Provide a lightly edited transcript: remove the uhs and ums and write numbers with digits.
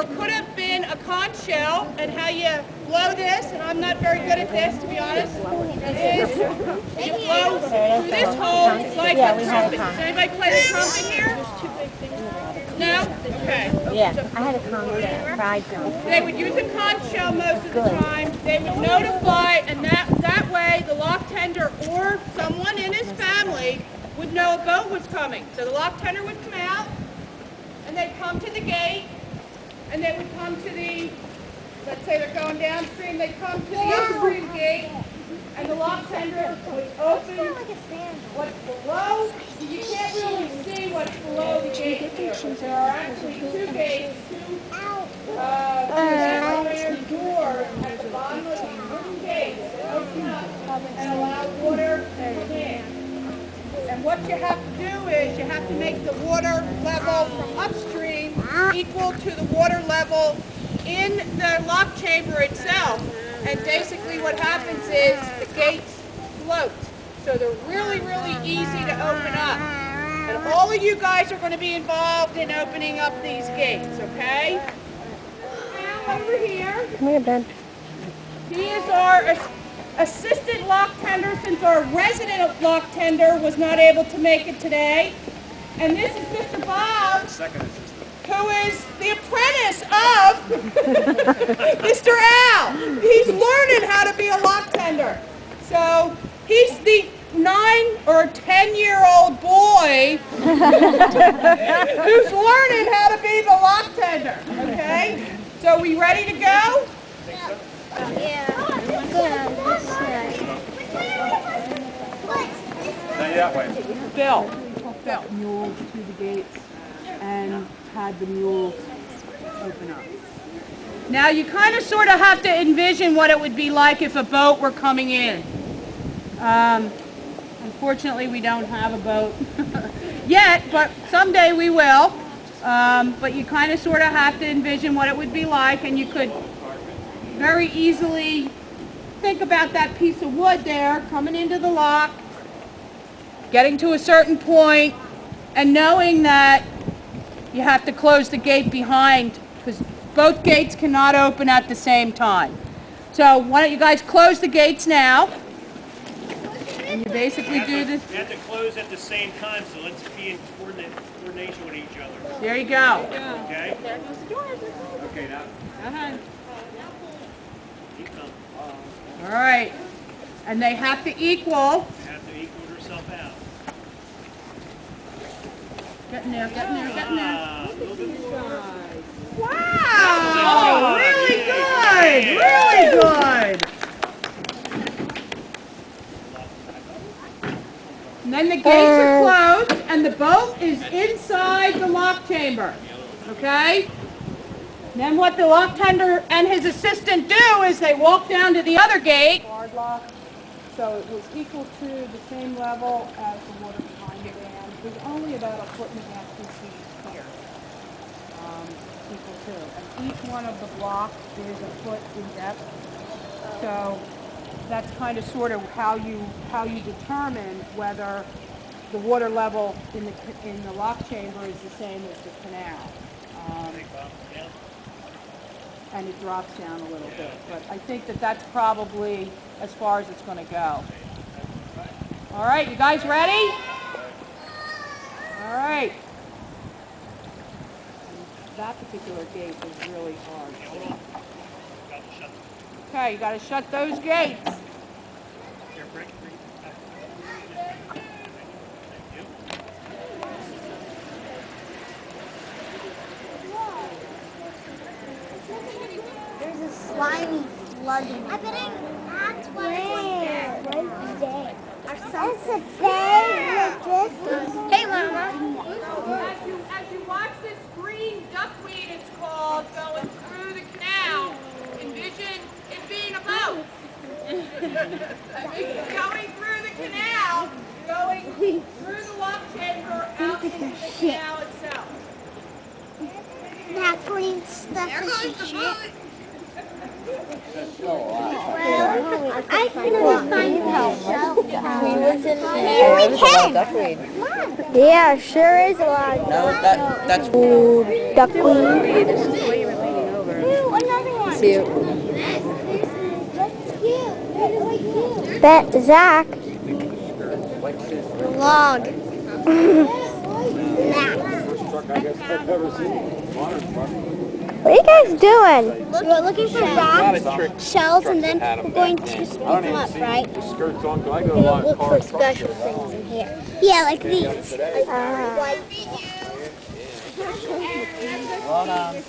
or could have been a conch shell, and how you blow this, and I'm not very good at this, to be honest, is you blow through this hole like a trumpet. Does anybody play the trumpet here? No? Okay. Yeah, I had a conch shell, fried conch. They would use a conch shell most of the time. They would notify, and that way the lock tender or someone in his family would know a boat was coming. So the lock tender would come out, and they'd come to the gate, and they would come to the, let's say they're going downstream, they'd come to the upstream gate, and the lock tender would open what's below. You can't really see what's below the gate here, but there are actually two gates, two doors at the bottom of the wooden gates that open up and allow water to come in. And what you have to do is you have to make the water level from upstream equal to the water level in the lock chamber itself. And basically what happens is the gates float. So they're really, really easy to open up. And all of you guys are going to be involved in opening up these gates, okay? Now over here. Come here, Ben. He is our assistant lock tender since our resident lock tender was not able to make it today. And this is Mr. Bob, who is the apprentice of Mr. Al. He's learning how to be a lock tender. So he's the 9 or 10-year-old boy who's learning how to be the lock tender. Okay? So we ready to go? Yeah. Bill. Mules to the gates and had the mules open up. Now you kind of sort of have to envision what it would be like if a boat were coming in. Unfortunately we don't have a boat yet, but someday we will. But you kind of sort of have to envision what it would be like, and you could very easily think about that piece of wood there coming into the lock, getting to a certain point, and knowing that you have to close the gate behind, because both gates cannot open at the same time. So why don't you guys close the gates now? And you basically do this. We have to close at the same time, so let's be in coordination with each other. There you go. Okay? Okay, now. Uh-huh. Keep coming. All right. And they have to equal. They have to equal herself out. Get in there, get in there, get in there. A little bit more. Wow! Really good! Really good! And then the gates are closed and the boat is inside the lock chamber. Okay? Then what the lock tender and his assistant do is they walk down to the other gate. Guard lock, so it was equal to the same level as the water behind the dam. It was only about 1.5 to 2 feet here. Equal to. And each one of the blocks is a foot in depth. So that's kind of sort of how you determine whether the water level in the lock chamber is the same as the canal. And it drops down a little bit. But I think that that's probably as far as it's going to go. All right, you guys ready? All right. And that particular gate is really hard. Okay, you got to shut those gates. Here, break. There's a slimy slug in it. I bet that's what it's there. That's a big. Hey, Mama. As you watch this green duckweed, it's called, going through the canal, envision it being a boat. Going through the canal, going through the lock chamber, out into the canal itself. That green stuff is shit. Well, I can only find myself. Maybe we can. Yeah, sure is a lot. No, that's duckweed. cute. Bet Zach. Log. What are you guys doing? We're looking for rocks, shells, and then we're going to scoop them up, right? We'll look for special things in here. Yeah, like these. Hold on.